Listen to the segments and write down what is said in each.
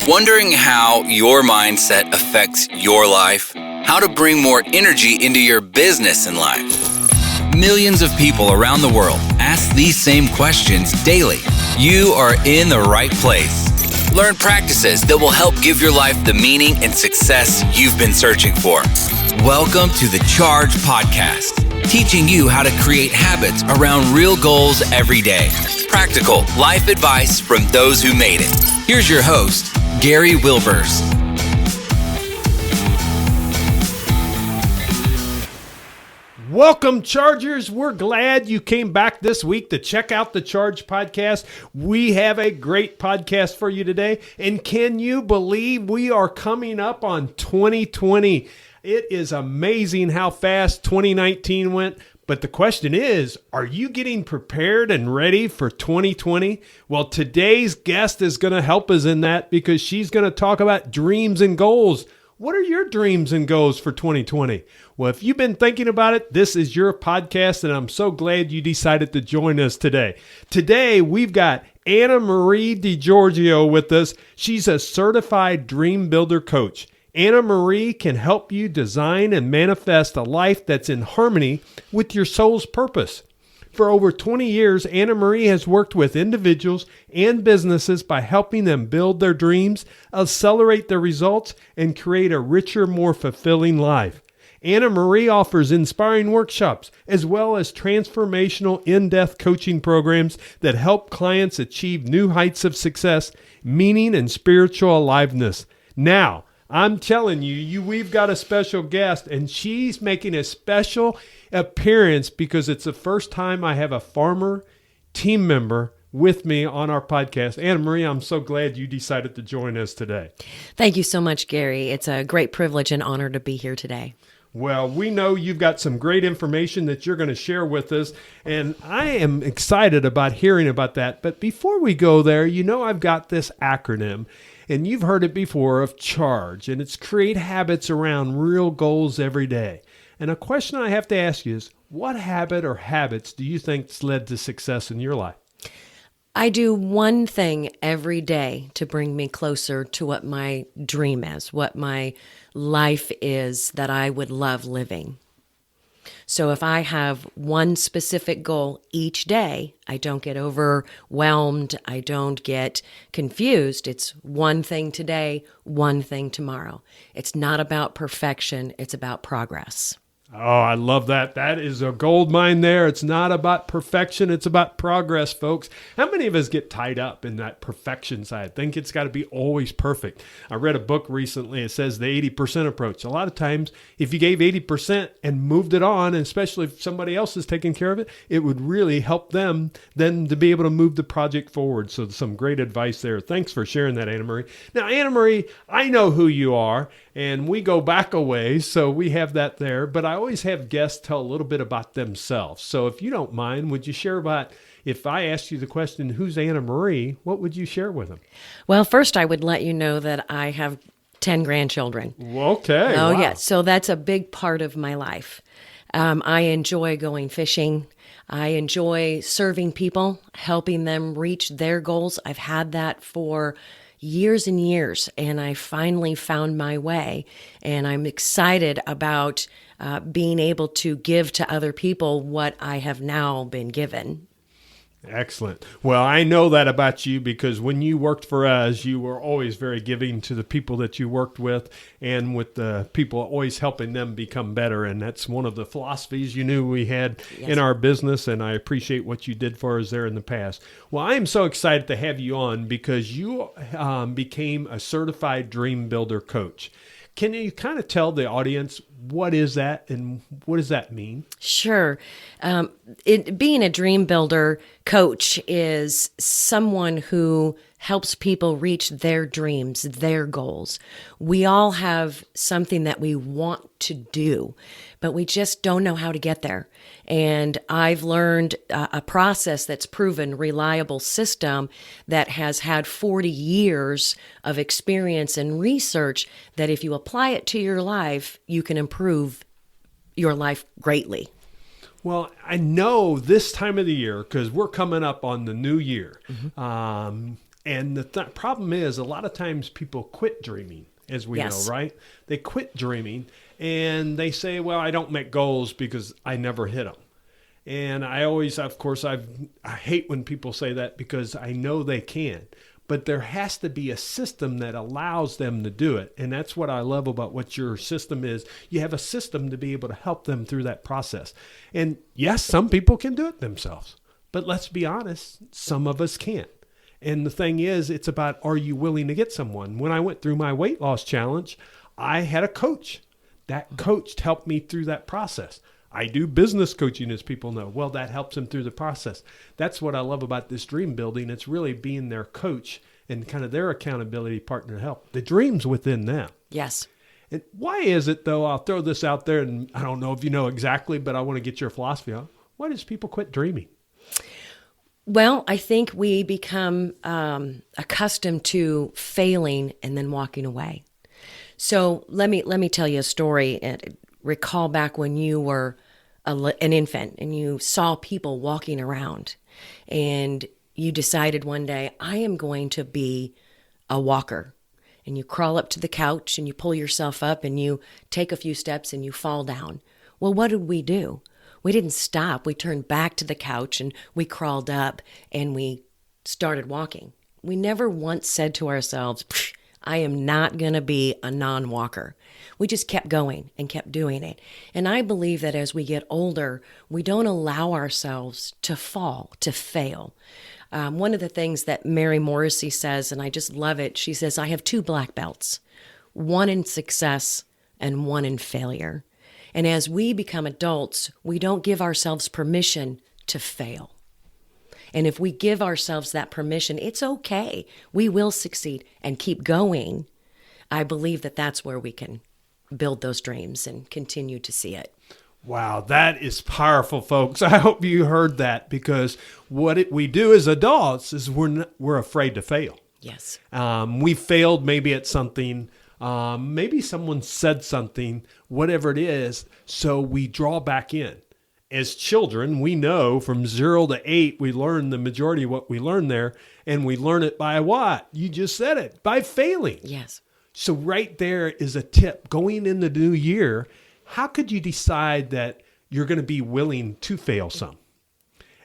Wondering how your mindset affects your life? How to bring more energy into your business and life? Millions of people around the world ask these same questions daily. You are in the right place. Learn practices that will help give your life the meaning and success you've been searching for. Welcome to the Charge Podcast, teaching you how to create habits around real goals every day. Practical life advice from those who made it. Here's your host, Gary Wilbers. Welcome, Chargers. We're glad you came back this week to check out the Charge Podcast. We have a great podcast for you today. And can you believe we are coming up on 2020? It is amazing how fast 2019 went. But the question is, are you getting prepared and ready for 2020? Well, today's guest is going to help us in that because she's going to talk about dreams and goals. What are your dreams and goals for 2020? Well, if you've been thinking about it, this is your podcast, and I'm so glad you decided to join us today. Today, we've got Anna Marie De Giorgio with us. She's a certified dream builder coach. Anna Marie can help you design and manifest a life that's in harmony with your soul's purpose. For over 20 years, Anna Marie has worked with individuals and businesses by helping them build their dreams, accelerate their results, and create a richer, more fulfilling life. Anna Marie offers inspiring workshops as well as transformational in-depth coaching programs that help clients achieve new heights of success, meaning, and spiritual aliveness. Now, I'm telling you, we've got a special guest, and she's making a special appearance because it's the first time I have a farmer team member with me on our podcast. Anna Marie, I'm so glad you decided to join us today. Thank you so much, Gary. It's a great privilege and honor to be here today. Well, we know you've got some great information that you're going to share with us, and I am excited about hearing about that. But before we go there, you know I've got this acronym, and you've heard it before, of CHARGE, and it's create habits around real goals every day. And a question I have to ask you is, what habit or habits do you think's led to success in your life? I do one thing every day to bring me closer to what my dream is, what my life is that I would love living. So if I have one specific goal each day, I don't get overwhelmed, I don't get confused. It's one thing today, one thing tomorrow. It's not about perfection, it's about progress. Oh, I love that. That is a gold mine there. It's not about perfection. It's about progress, folks. How many of us get tied up in that perfection side? Think it's got to be always perfect. I read a book recently. It says the 80% approach. A lot of times, if you gave 80% and moved it on, and especially if somebody else is taking care of it, it would really help them then to be able to move the project forward. So some great advice there. Thanks for sharing that, Anna Marie. Now, Anna Marie, I know who you are, and we go back a ways, so we have that there. But I always have guests tell a little bit about themselves. So if you don't mind, would you share about, if I asked you the question, who's Anna Marie, what would you share with them? Well, first I would let you know that I have 10 grandchildren. Okay. Oh, wow. yeah. So that's a big part of my life. I enjoy going fishing. I enjoy serving people, helping them reach their goals. I've had that for years and years, and I finally found my way, and I'm excited about being able to give to other people what I have now been given. Excellent. Well, I know that about you because when you worked for us, you were always very giving to the people that you worked with and with the people, always helping them become better. And that's one of the philosophies you knew we had in our business. And I appreciate what you did for us there in the past. Well, I am so excited to have you on because you became a certified dream builder coach. Can you kind of tell the audience what is that and what does that mean? Sure. Being a dream builder coach is someone who helps people reach their dreams, their goals. We all have something that we want to do, but we just don't know how to get there. And I've learned a process that's proven reliable system that has had 40 years of experience and research that if you apply it to your life, you can improve your life greatly. Well, I know this time of the year, because we're coming up on the new year, And the problem is a lot of times people quit dreaming, as we know, right? They quit dreaming and they say, well, I don't make goals because I never hit them. And I always, of course, I hate when people say that because I know they can. But there has to be a system that allows them to do it. And that's what I love about what your system is. You have a system to be able to help them through that process. And yes, some people can do it themselves. But let's be honest, some of us can't. And the thing is, it's about, are you willing to get someone? When I went through my weight loss challenge, I had a coach. That coach helped me through that process. I do business coaching, as people know. Well, that helps them through the process. That's what I love about this dream building. It's really being their coach and kind of their accountability partner to help. The dream's within them. Yes. And why is it, though, I'll throw this out there, and I don't know if you know exactly, but I want to get your philosophy on. Why does people quit dreaming? Well, I think we become accustomed to failing and then walking away. So let me tell you a story. And recall back when you were an infant and you saw people walking around and you decided one day, I am going to be a walker. And you crawl up to the couch and you pull yourself up and you take a few steps and you fall down. Well, what did we do? We didn't stop. We turned back to the couch and we crawled up and we started walking. We never once said to ourselves, I am not going to be a non-walker. We just kept going and kept doing it. And I believe that as we get older, we don't allow ourselves to fall, to fail. One of the things that Mary Morrissey says, and I just love it, she says, I have 2 black belts, one in success and one in failure. And as we become adults, we don't give ourselves permission to fail. And if we give ourselves that permission, it's okay. We will succeed and keep going. I believe that that's where we can build those dreams and continue to see it. Wow, that is powerful, folks. I hope you heard that, because what we do as adults is we're afraid to fail. Yes. We failed maybe at something. Maybe someone said something, whatever it is, so we draw back in. As children, we know from 0 to 8, we learn the majority of what we learn there, and we learn it by what? You just said it, by failing. Yes. So right there is a tip. Going in the new year, how could you decide that you're going to be willing to fail some?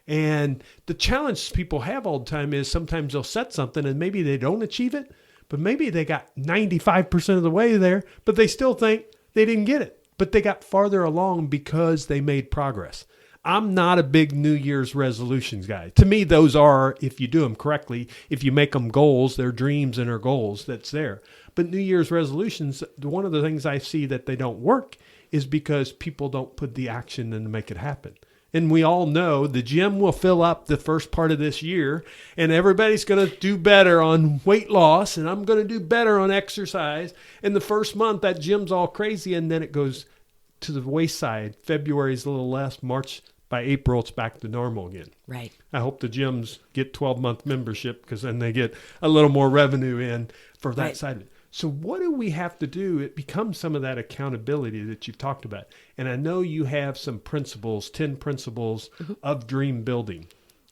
And the challenge people have all the time is sometimes they'll set something and maybe they don't achieve it, but maybe they got 95% of the way there, but they still think they didn't get it. But they got farther along because they made progress. I'm not a big New Year's resolutions guy. To me, those are, if you do them correctly, if you make them goals, they're dreams and they're goals, that's there. But New Year's resolutions, one of the things I see that they don't work is because people don't put the action in to make it happen. And we all know the gym will fill up the first part of this year, and everybody's going to do better on weight loss, and I'm going to do better on exercise. And the first month, that gym's all crazy, and then it goes to the wayside. February's a little less. March, by April, it's back to normal again. Right. I hope the gyms get 12-month membership, because then they get a little more revenue in for that side of it. So what do we have to do? It becomes some of that accountability that you've talked about. And I know you have some principles, 10 principles of dream building.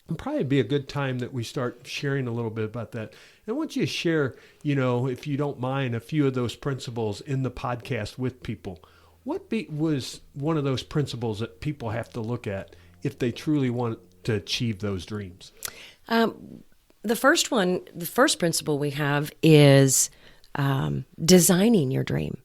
It'd probably be a good time that we start sharing a little bit about that. And I want you to share, if you don't mind, a few of those principles in the podcast with people. What was one of those principles that people have to look at if they truly want to achieve those dreams? The first principle we have is designing your dream.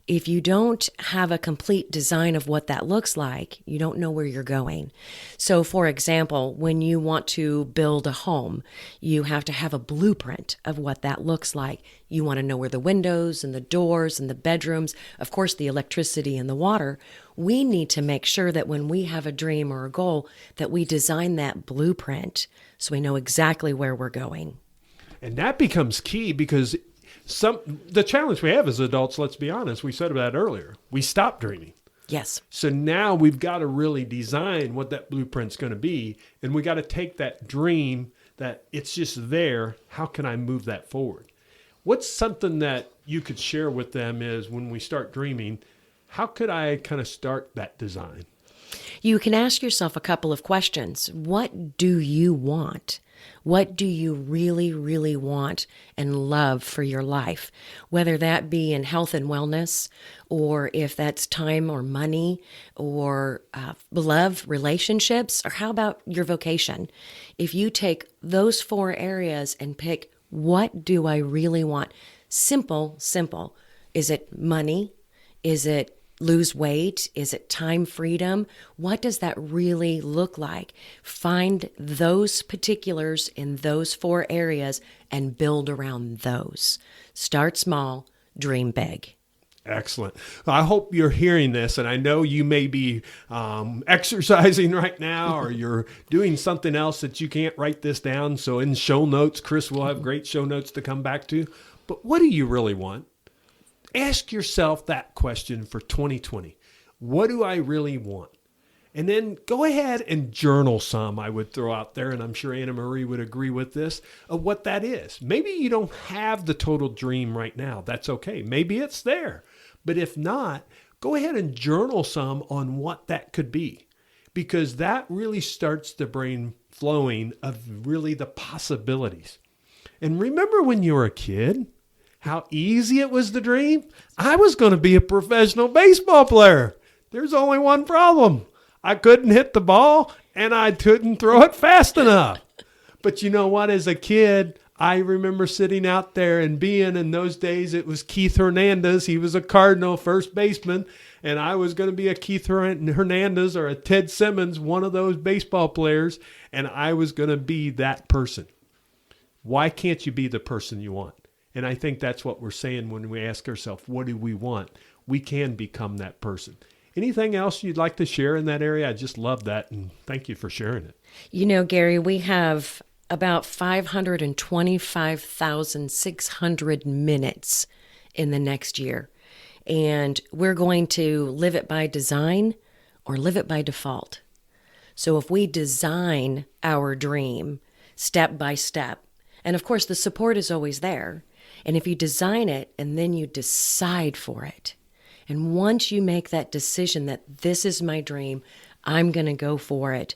If you don't have a complete design of what that looks like, you don't know where you're going. So, for example, when you want to build a home, you have to have a blueprint of what that looks like. You want to know where the windows and the doors and the bedrooms, of course, the electricity and the water. We need to make sure that when we have a dream or a goal, that we design that blueprint so we know exactly where we're going. And that becomes key, because the challenge we have as adults, let's be honest, we said about it earlier, we stop dreaming. Yes. So now we've got to really design what that blueprint's going to be. And we got to take that dream that it's just there. How can I move that forward? What's something that you could share with them is when we start dreaming, how could I kind of start that design? You can ask yourself a couple of questions. What do you want? What do you really, really want and love for your life? Whether that be in health and wellness, or if that's time or money, or love, relationships, or how about your vocation? If you take those 4 areas and pick, what do I really want? Simple, simple. Is it money? Is it lose weight? Is it time freedom? What does that really look like? Find those particulars in those 4 areas and build around those. Start small, dream big. Excellent. I hope you're hearing this, and I know you may be exercising right now, or you're doing something else that you can't write this down. So in show notes, Chris will have great show notes to come back to. But what do you really want? Ask yourself that question for 2020. What do I really want? And then go ahead and journal some, I would throw out there, and I'm sure Anna Marie would agree with this, of what that is. Maybe you don't have the total dream right now. That's okay. Maybe it's there. But if not, go ahead and journal some on what that could be, because that really starts the brain flowing of really the possibilities. And remember when you were a kid, how easy it was to dream? I was going to be a professional baseball player. There's only one problem. I couldn't hit the ball and I couldn't throw it fast enough. But you know what? As a kid, I remember sitting out there and being, in those days, it was Keith Hernandez. He was a Cardinal first baseman. And I was going to be a Keith Hernandez or a Ted Simmons, one of those baseball players. And I was going to be that person. Why can't you be the person you want? And I think that's what we're saying when we ask ourselves, what do we want? We can become that person. Anything else you'd like to share in that area? I just love that, and thank you for sharing it. You know, Gary, we have about 525,600 minutes in the next year, and we're going to live it by design or live it by default. So if we design our dream step by step, and of course the support is always there, and if you design it and then you decide for it, and once you make that decision that this is my dream, I'm going to go for it.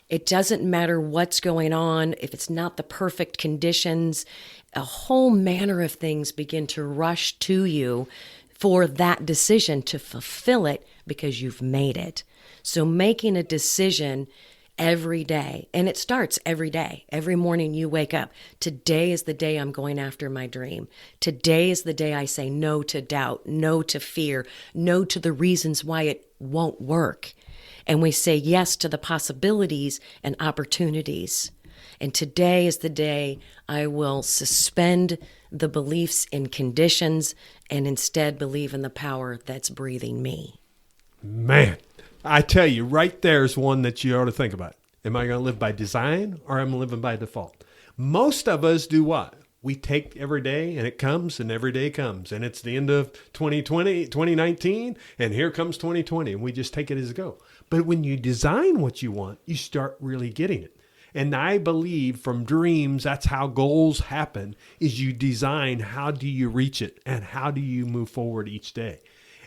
It doesn't matter what's going on. If it's not the perfect conditions, a whole manner of things begin to rush to you for that decision to fulfill it because you've made it. So making a decision every day, and it starts every day. Every morning you wake up. Today is the day I'm going after my dream. Today is the day I say no to doubt, no to fear, no to the reasons why it won't work. And we say yes to the possibilities and opportunities. And today is the day I will suspend the beliefs in conditions and instead believe in the power that's breathing me. Man, I tell you, right there is one that you ought to think about. Am I going to live by design or am I living by default? Most of us do what? We take every day and it comes and every day comes. And it's the end of 2019 and here comes 2020 and we just take it as it goes. But when you design what you want, you start really getting it. And I believe from dreams, that's how goals happen, is you design how do you reach it and how do you move forward each day.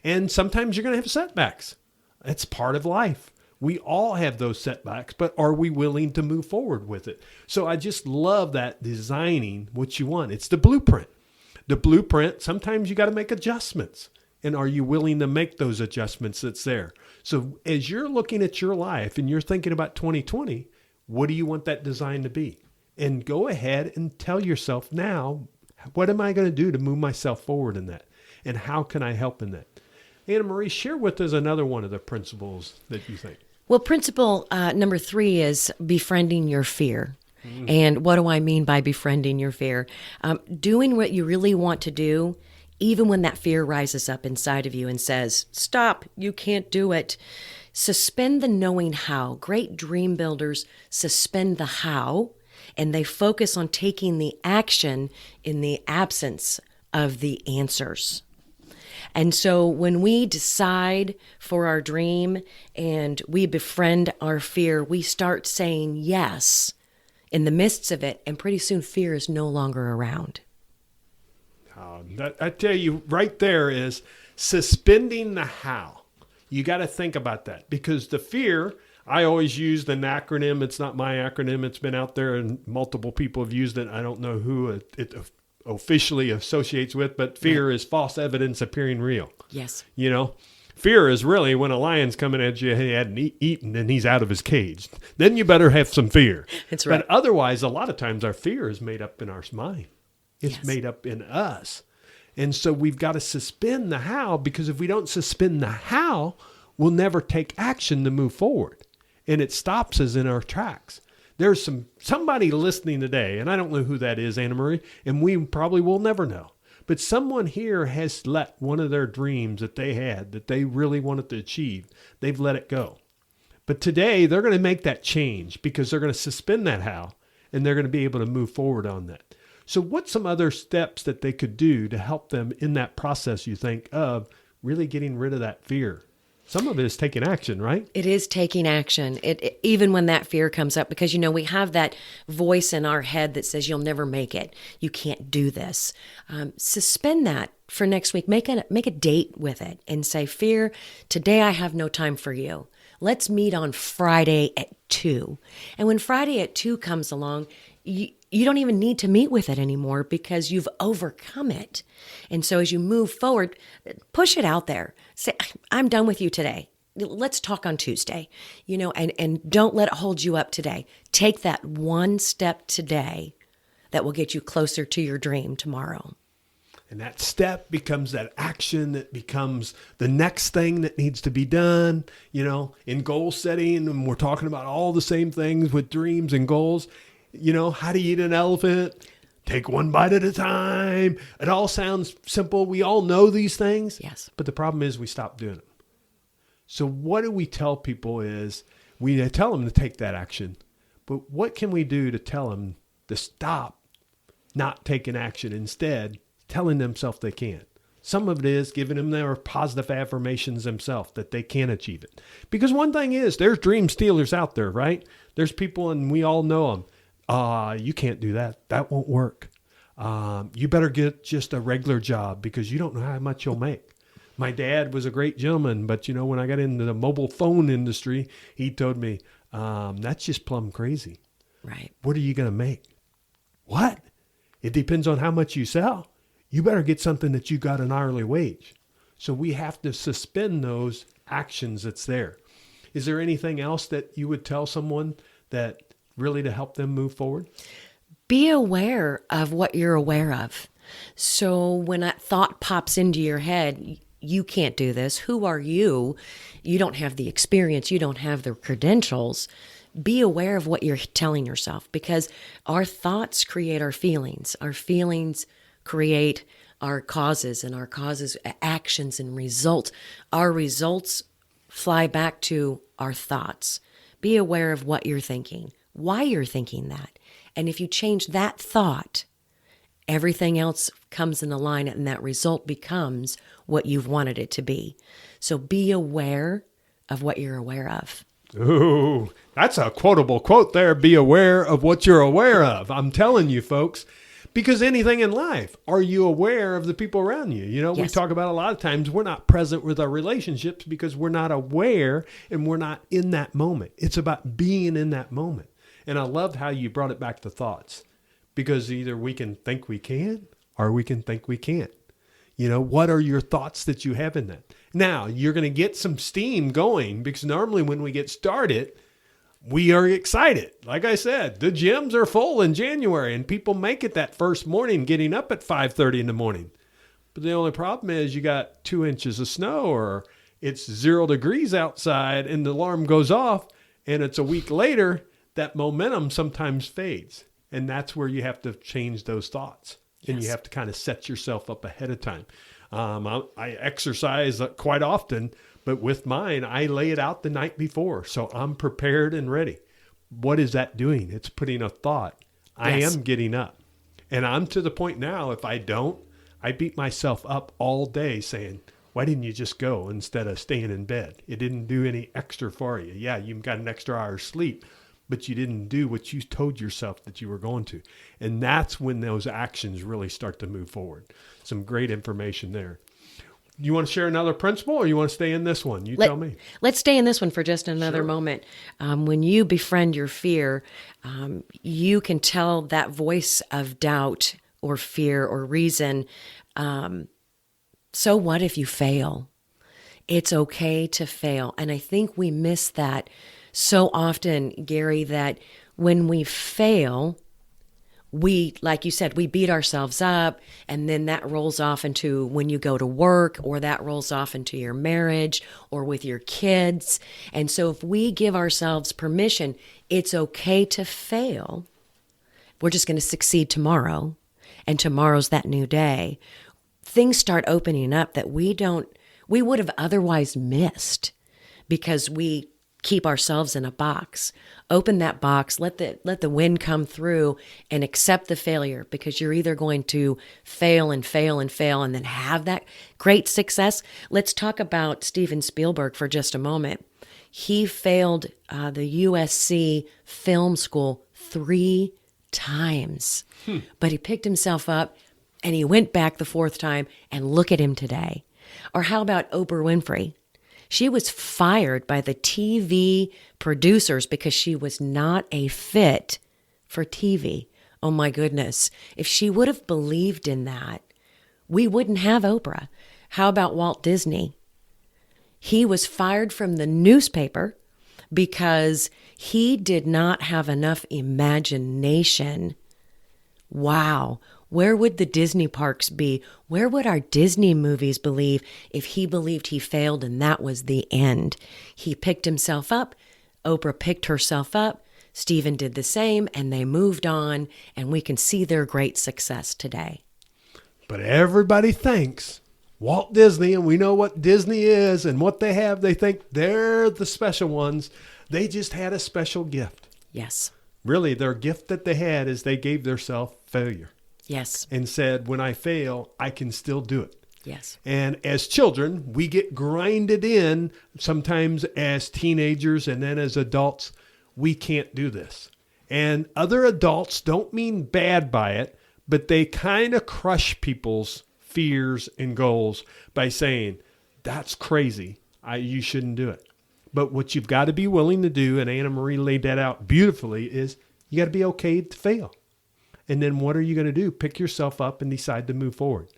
And sometimes you're going to have setbacks. It's part of life. We all have those setbacks, but are we willing to move forward with it? So I just love that designing what you want. It's the blueprint. The blueprint, sometimes you got to make adjustments. And are you willing to make those adjustments that's there? So as you're looking at your life and you're thinking about 2020, what do you want that design to be? And go ahead and tell yourself now, what am I going to do to move myself forward in that? And how can I help in that? Anna Marie, share with us another one of the principles that you think. Well, principle number 3 is befriending your fear. And what do I mean by befriending your fear? Doing what you really want to do, even when that fear rises up inside of you and says, stop, you can't do it. Suspend the knowing how. Great dream builders suspend the how, and they focus on taking the action in the absence of the answers. And so when we decide for our dream and we befriend our fear, we start saying yes in the midst of it, and pretty soon fear is no longer around. I tell you, right there is suspending the how. You got to think about that because the fear, I always use an acronym. It's not my acronym. It's been out there and multiple people have used it. I don't know who it officially associates with, but fear is false evidence appearing real. Yes. You know, fear is really when a lion's coming at you, he hadn't eaten and he's out of his cage. Then you better have some fear. That's right. But otherwise, a lot of times our fear is made up in our mind. It's Yes. made up in us. And so we've got to suspend the how, because if we don't suspend the how, we'll never take action to move forward. And it stops us in our tracks. There's somebody listening today, and I don't know who that is, Anna Marie, and we probably will never know. But someone here has let one of their dreams that they had, that they really wanted to achieve, they've let it go. But today they're going to make that change because they're going to suspend that how, and they're going to be able to move forward on that. So what's some other steps that they could do to help them in that process, you think, of really getting rid of that fear? Some of it is taking action, right? It is taking action. Even when that fear comes up, because, we have that voice in our head that says, you'll never make it. You can't do this. Suspend that for next week. Make a date with it and say, fear, today I have no time for you. Let's meet on Friday at 2. And when Friday at 2 comes along, you don't even need to meet with it anymore because you've overcome it. And so as you move forward, push it out there. Say, I'm done with you today. Let's talk on Tuesday, and don't let it hold you up today. Take that one step today that will get you closer to your dream tomorrow. And that step becomes that action that becomes the next thing that needs to be done, in goal setting. And we're talking about all the same things with dreams and goals. How to eat an elephant, take one bite at a time. It all sounds simple. We all know these things. Yes. But the problem is we stop doing them. So what do we tell people is we tell them to take that action. But what can we do to tell them to stop not taking action, instead telling themselves they can? Some of it is giving them their positive affirmations themselves that they can achieve it. Because one thing is, there's dream stealers out there, right? There's people, and we all know them. You can't do that. That won't work. You better get just a regular job because you don't know how much you'll make. My dad was a great gentleman, but when I got into the mobile phone industry, he told me, that's just plumb crazy. Right. What are you going to make? What? It depends on how much you sell. You better get something that you got an hourly wage. So we have to suspend those actions that's there. Is there anything else that you would tell someone that really to help them move forward? Be aware of what you're aware of. So when that thought pops into your head, you can't do this. Who are you? You don't have the experience. You don't have the credentials. Be aware of what you're telling yourself, because our thoughts create our feelings. Our feelings create our causes, and our causes actions and results. Our results fly back to our thoughts. Be aware of what you're thinking, why you're thinking that. And if you change that thought, everything else comes in alignment, and that result becomes what you've wanted it to be. So be aware of what you're aware of. Ooh, that's a quotable quote there. Be aware of what you're aware of. I'm telling you, folks, because anything in life, are you aware of the people around you? We Yes. talk about a lot of times we're not present with our relationships because we're not aware and we're not in that moment. It's about being in that moment. And I loved how you brought it back to thoughts, because either we can think we can or we can think we can't. What are your thoughts that you have in that? Now, you're going to get some steam going, because normally when we get started, we are excited. Like I said, the gyms are full in January and people make it that first morning getting up at 5:30 in the morning. But the only problem is you got 2 inches of snow, or it's 0 degrees outside and the alarm goes off, and it's a week later. That momentum sometimes fades. And that's where you have to change those thoughts. And Yes. you have to kind of set yourself up ahead of time. I exercise quite often, but with mine, I lay it out the night before. So I'm prepared and ready. What is that doing? It's putting a thought. I Yes. am getting up. And I'm to the point now, if I don't, I beat myself up all day saying, why didn't you just go instead of staying in bed? It didn't do any extra for you. Yeah, you got an extra hour's sleep, but you didn't do what you told yourself that you were going to. And that's when those actions really start to move forward. Some great information there. you want to share another principle, or you want to stay in this one? Tell me. Let's stay in this one for just another moment. When you befriend your fear, you can tell that voice of doubt or fear or reason, so what if you fail? It's okay to fail. And I think we miss that so often, Gary, that when we fail, we, like you said, we beat ourselves up, and then that rolls off into when you go to work, or that rolls off into your marriage or with your kids. And so if we give ourselves permission, it's okay to fail. We're just going to succeed tomorrow, and tomorrow's that new day. Things start opening up that we would have otherwise missed because we keep ourselves in a box. Open that box, let the wind come through, and accept the failure, because you're either going to fail and fail and fail and then have that great success. Let's talk about Steven Spielberg for just a moment. He failed the USC film school 3 times, but he picked himself up and he went back the 4th time, and look at him today. Or how about Oprah Winfrey? She was fired by the TV producers because she was not a fit for TV. Oh my goodness. If she would have believed in that, we wouldn't have Oprah. How about Walt Disney? He was fired from the newspaper because he did not have enough imagination. Wow. Where would the Disney parks be? Where would our Disney movies believe if he believed he failed and that was the end? He picked himself up. Oprah picked herself up. Stephen did the same, and they moved on, and we can see their great success today. But everybody thinks Walt Disney, and we know what Disney is and what they have. They think they're the special ones. They just had a special gift. Yes. Really, their gift that they had is they gave themselves failure. Yes. And said, when I fail, I can still do it. Yes. And as children, we get grinded in sometimes as teenagers, and then as adults, we can't do this. And other adults don't mean bad by it, but they kind of crush people's fears and goals by saying, that's crazy. You shouldn't do it. But what you've got to be willing to do, and Anna Marie laid that out beautifully, is you got to be okay to fail. And then what are you going to do? Pick yourself up and decide to move forward.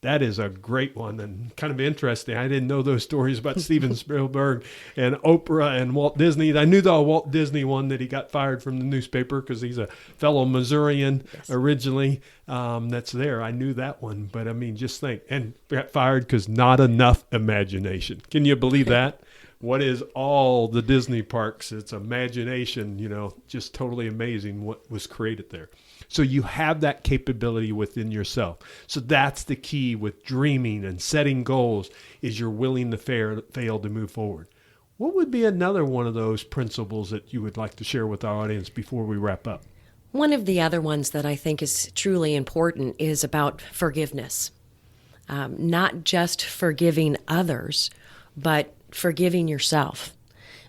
That is a great one and kind of interesting. I didn't know those stories about Steven Spielberg and Oprah and Walt Disney. I knew the Walt Disney one, that he got fired from the newspaper because he's a fellow Missourian originally that's there. I knew that one. But, I mean, just think. And got fired because not enough imagination. Can you believe that? What is all the Disney parks? It's imagination, just totally amazing what was created there. So you have that capability within yourself. So that's the key with dreaming and setting goals, is you're willing to fail to move forward. What would be another one of those principles that you would like to share with our audience before we wrap up? One of the other ones that I think is truly important is about forgiveness. Not just forgiving others, but forgiving yourself.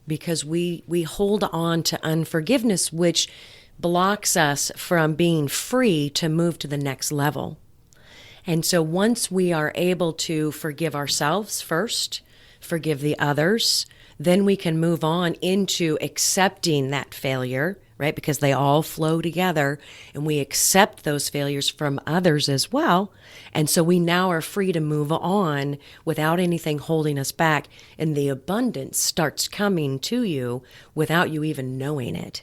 Because we hold on to unforgiveness, which blocks us from being free to move to the next level. And so once we are able to forgive ourselves first, forgive the others, then we can move on into accepting that failure, right? Because they all flow together, and we accept those failures from others as well. And so we now are free to move on without anything holding us back, and the abundance starts coming to you without you even knowing it.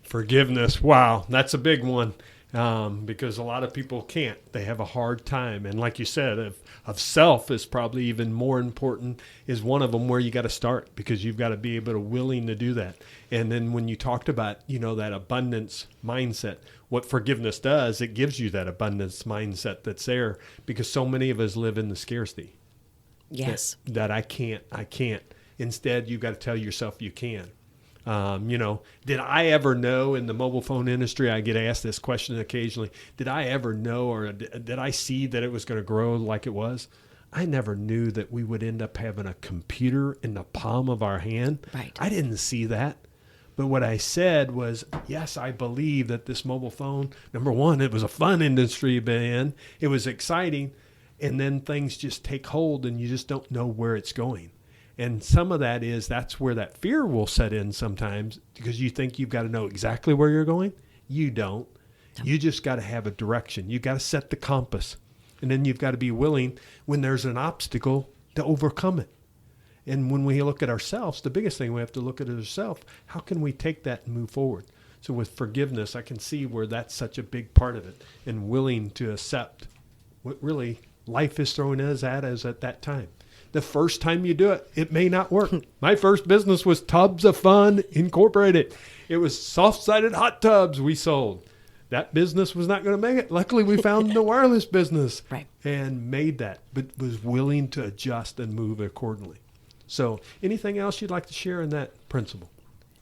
Forgiveness. Wow, that's a big one, because a lot of people can't. They have a hard time. And like you said, of self is probably even more important, is one of them where you got to start, because you've got to be able to willing to do that. And then when you talked about, that abundance mindset, what forgiveness does, it gives you that abundance mindset that's there, because so many of us live in the scarcity. Yes. That I can't. Instead, you've got to tell yourself you can. Did I ever know in the mobile phone industry, I get asked this question occasionally, did I ever know, or did I see that it was going to grow like it was? I never knew that we would end up having a computer in the palm of our hand. Right. I didn't see that. But what I said was, yes, I believe that this mobile phone, number one, it was a fun industry to be in. It was exciting. And then things just take hold and you just don't know where it's going. And some of that is that's where that fear will set in sometimes because you think you've got to know exactly where you're going. You don't. You just got to have a direction. You got to set the compass. And then you've got to be willing when there's an obstacle to overcome it. And when we look at ourselves, the biggest thing we have to look at is ourselves. How can we take that and move forward? So with forgiveness, I can see where that's such a big part of it and willing to accept what really life is throwing us at us at that time. The first time you do it, it may not work. My first business was Tubs of Fun Incorporated. It was soft-sided hot tubs we sold. That business was not going to make it. Luckily, we found the wireless business and made that, but was willing to adjust and move accordingly. So anything else you'd like to share in that principle?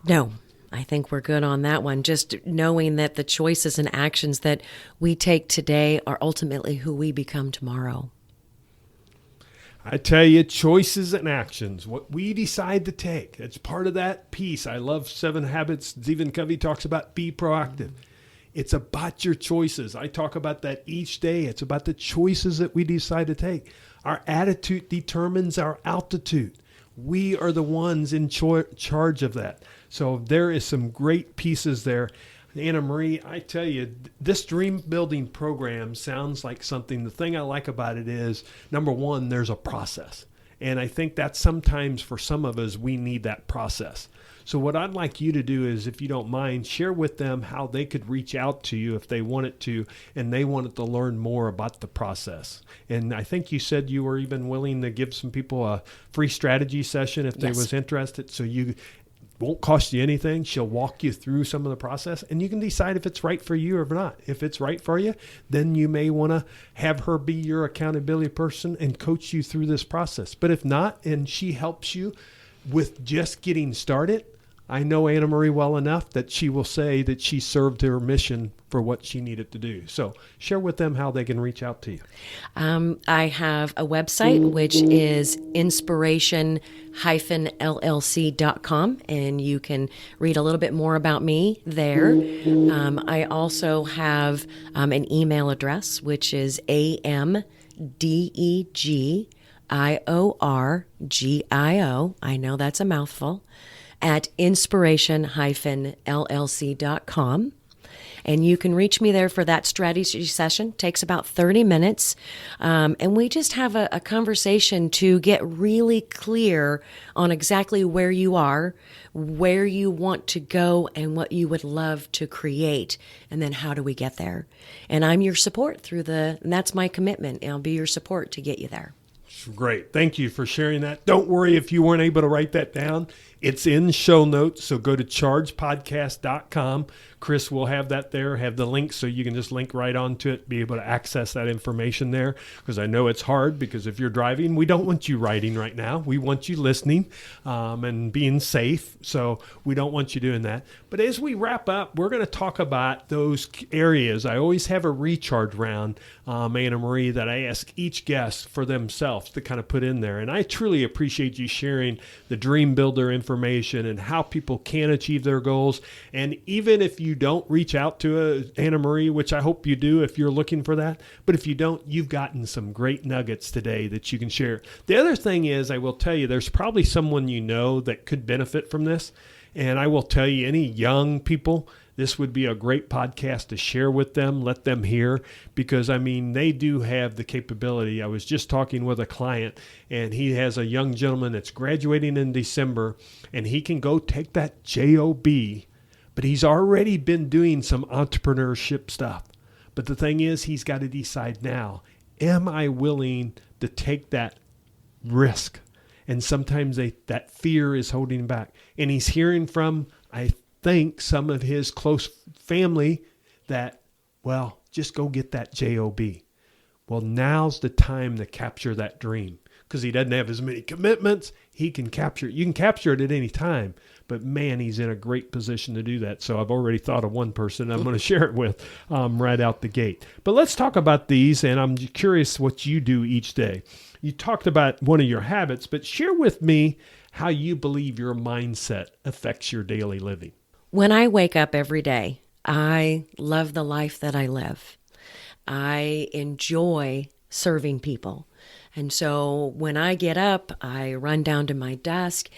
No, I think we're good on that one. Just knowing that the choices and actions that we take today are ultimately who we become tomorrow. I tell you, choices and actions, what we decide to take, it's part of that piece. I love 7 Habits. Stephen Covey talks about be proactive. It's about your choices. I talk about that each day. It's about the choices that we decide to take. Our attitude determines our altitude. We are the ones in charge of that. So there is some great pieces there. Anna Marie, I tell you, this dream building program sounds like something. The thing I like about it is, number one, there's a process. And I think that sometimes for some of us, we need that process. So what I'd like you to do is, if you don't mind, share with them how they could reach out to you if they wanted to, and they wanted to learn more about the process. And I think you said you were even willing to give some people a free strategy session if they was interested. So you won't cost you anything. She'll walk you through some of the process, and you can decide if it's right for you or not. If it's right for you, then you may want to have her be your accountability person and coach you through this process. But if not, and she helps you with just getting started, I know Anna Marie well enough that she will say that she served her mission for what she needed to do. So share with them how they can reach out to you. I have a website, which is inspiration-llc.com, and you can read a little bit more about me there. I also have an email address, which is AMDEGIORGIO. I know that's a mouthful. At inspiration-llc.com. And you can reach me there for that strategy session. Takes about 30 minutes. And we just have a conversation to get really clear on exactly where you are, where you want to go, and what you would love to create. And then how do we get there? And I'm your support and that's my commitment. I'll be your support to get you there. Great. Thank you for sharing that. Don't worry if you weren't able to write that down. It's in show notes, so go to chargepodcast.com. Chris will have that there, have the link, so you can just link right onto it, be able to access that information there, because I know it's hard, because if you're driving, we don't want you writing right now. We want you listening and being safe, so we don't want you doing that. But as we wrap up, we're going to talk about those areas. I always have a recharge round, Anna Marie, that I ask each guest for themselves to kind of put in there. And I truly appreciate you sharing the Dream Builder information and how people can achieve their goals. And even if you don't reach out to Anna Marie, which I hope you do if you're looking for that, but if you don't, you've gotten some great nuggets today that you can share. The other thing is, I will tell you, there's probably someone you know that could benefit from this. And I will tell you, any young people, this would be a great podcast to share with them, let them hear, because, I mean, they do have the capability. I was just talking with a client, and he has a young gentleman that's graduating in December, and he can go take that job, but he's already been doing some entrepreneurship stuff. But the thing is, he's got to decide now, am I willing to take that risk? And sometimes that fear is holding him back. And he's hearing from, I think, some of his close family that, well, just go get that job. Well, now's the time to capture that dream, because he doesn't have as many commitments. He can capture it. You can capture it at any time, but man, he's in a great position to do that. So I've already thought of one person I'm going to share it with right out the gate. But let's talk about these, and I'm curious what you do each day. You talked about one of your habits, but share with me how you believe your mindset affects your daily living. When I wake up every day, I love the life that I live. I enjoy serving people. And so when I get up, I run down to my desk.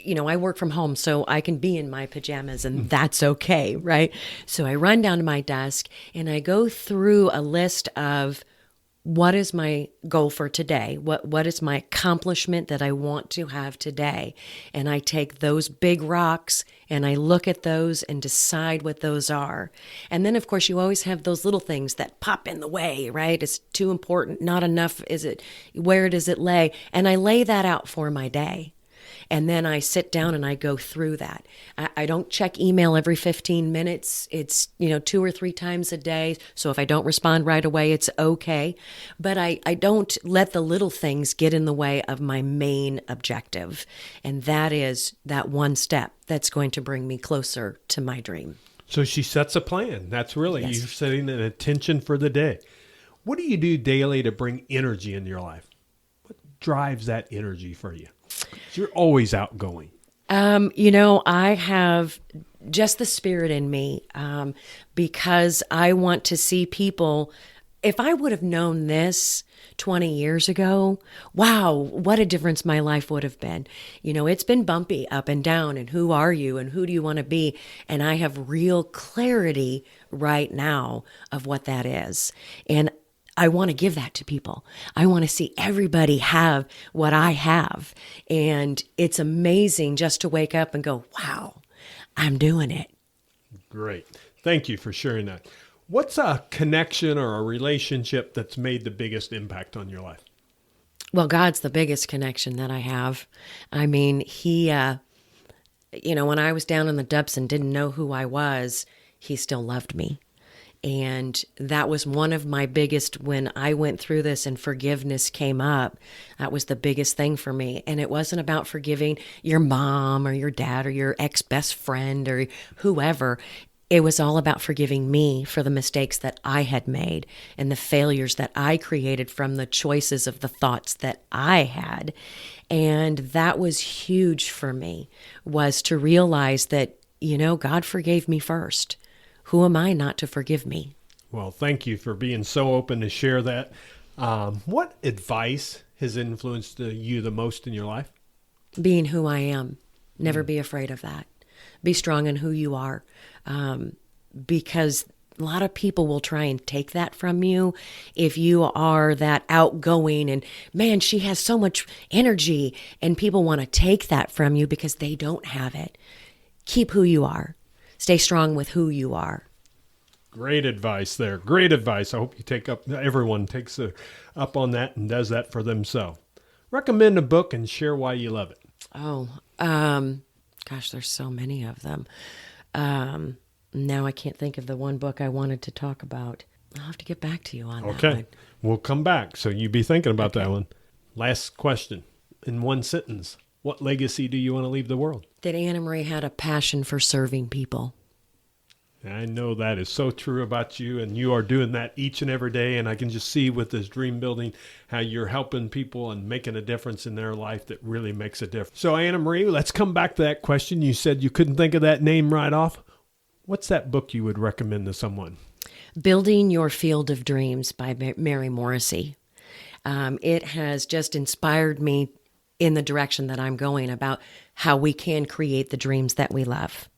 I work from home, so I can be in my pajamas, and that's okay, right? So I run down to my desk and I go through a list of what is my goal for today? What is my accomplishment that I want to have today? And I take those big rocks and I look at those and decide what those are. And then, of course, you always have those little things that pop in the way, right? It's too important, not enough. Is it? Where does it lay? And I lay that out for my day. And then I sit down and I go through that. I don't check email every 15 minutes. It's, 2 or 3 times a day. So if I don't respond right away, it's okay. But I don't let the little things get in the way of my main objective. And that is that one step that's going to bring me closer to my dream. So she sets a plan. That's really, Yes. you're setting an intention for the day. What do you do daily to bring energy into your life? What drives that energy for you? You're always outgoing. I have just the spirit in me because I want to see people. If I would have known this 20 years ago, wow, what a difference my life would have been. It's been bumpy up and down, and who are you and who do you want to be? And I have real clarity right now of what that is. And I want to give that to people. I want to see everybody have what I have. And it's amazing just to wake up and go, wow, I'm doing it. Great. Thank you for sharing that. What's a connection or a relationship that's made the biggest impact on your life? Well, God's the biggest connection that I have. I mean, he, when I was down in the depths and didn't know who I was, he still loved me. And that was one of my biggest, when I went through this and forgiveness came up, that was the biggest thing for me. And it wasn't about forgiving your mom or your dad or your ex-best friend or whoever. It was all about forgiving me for the mistakes that I had made and the failures that I created from the choices of the thoughts that I had. And that was huge for me, was to realize that, God forgave me first. Who am I not to forgive me? Well, thank you for being so open to share that. What advice has influenced you the most in your life? Being who I am. Never be afraid of that. Be strong in who you are. Because a lot of people will try and take that from you if you are that outgoing and, man, she has so much energy, and people want to take that from you because they don't have it. Keep who you are. Stay strong with who you are. Great advice there. Great advice. I hope everyone takes up on that and does that for themselves. Recommend a book and share why you love it. Oh, gosh, there's so many of them. Now I can't think of the one book I wanted to talk about. I'll have to get back to you on that one. Okay. We'll come back. So you be thinking about that one. Last question. In one sentence, what legacy do you want to leave the world? That Anna Marie had a passion for serving people. I know that is so true about you, and you are doing that each and every day. And I can just see with this dream building how you're helping people and making a difference in their life that really makes a difference. So Anna Marie, let's come back to that question. You said you couldn't think of that name right off. What's that book you would recommend to someone? Building Your Field of Dreams by Mary Morrissey. It has just inspired me in the direction that I'm going about how we can create the dreams that we love.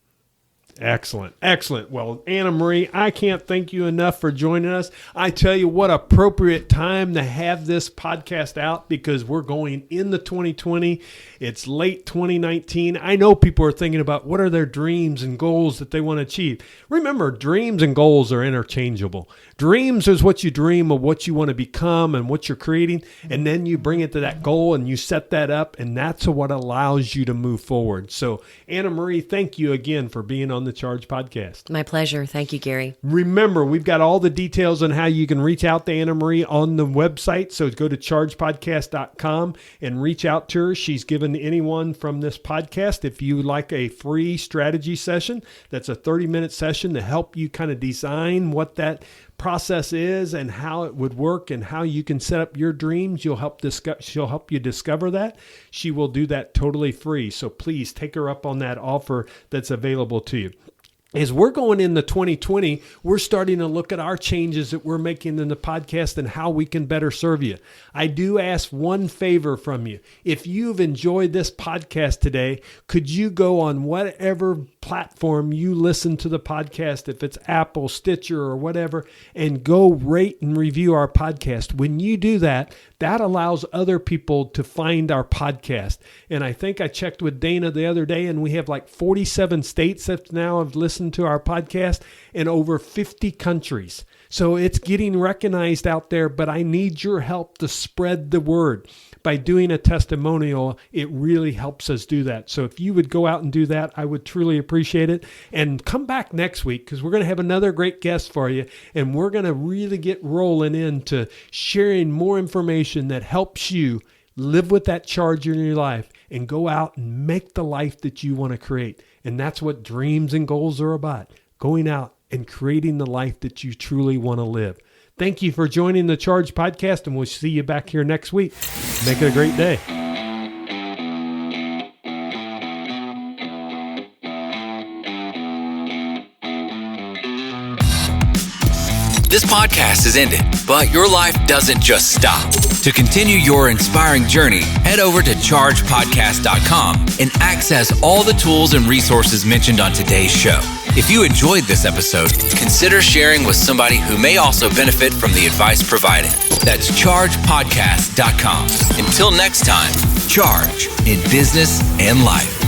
Excellent. Excellent. Well, Anna Marie, I can't thank you enough for joining us. I tell you what appropriate time to have this podcast out, because we're going into 2020. It's late 2019. I know people are thinking about what are their dreams and goals that they want to achieve. Remember, dreams and goals are interchangeable. Dreams is what you dream of, what you want to become and what you're creating. And then you bring it to that goal and you set that up, and that's what allows you to move forward. So Anna Marie, thank you again for being on the Charge Podcast. My pleasure. Thank you, Gary. Remember, we've got all the details on how you can reach out to Anna Marie on the website. So go to chargepodcast.com and reach out to her. She's given anyone from this podcast, if you like a free strategy session, that's a 30-minute session to help you kind of design what that process is and how it would work and how you can set up your dreams. She'll help you discover that. She will do that totally free. So please take her up on that offer that's available to you. as we're going into 2020, we're starting to look at our changes that we're making in the podcast and how we can better serve you. I do ask one favor from you. If you've enjoyed this podcast today, could you go on whatever platform you listen to the podcast, if it's Apple, Stitcher, or whatever, and go rate and review our podcast. When you do that, that allows other people to find our podcast. And I think I checked with Dana the other day, and we have like 47 states that now have listened to our podcast in over 50 countries. So it's getting recognized out there, but I need your help to spread the word. By doing a testimonial, it really helps us do that. So if you would go out and do that, I would truly appreciate it. And come back next week because we're going to have another great guest for you. And we're going to really get rolling into sharing more information that helps you live with that charge in your life and go out and make the life that you want to create. And that's what dreams and goals are about, going out and creating the life that you truly want to live. Thank you for joining the Charge Podcast, and we'll see you back here next week. Make it a great day. This podcast is ended, but your life doesn't just stop. To continue your inspiring journey, head over to chargepodcast.com and access all the tools and resources mentioned on today's show. If you enjoyed this episode, consider sharing with somebody who may also benefit from the advice provided. That's chargepodcast.com. Until next time, charge in business and life.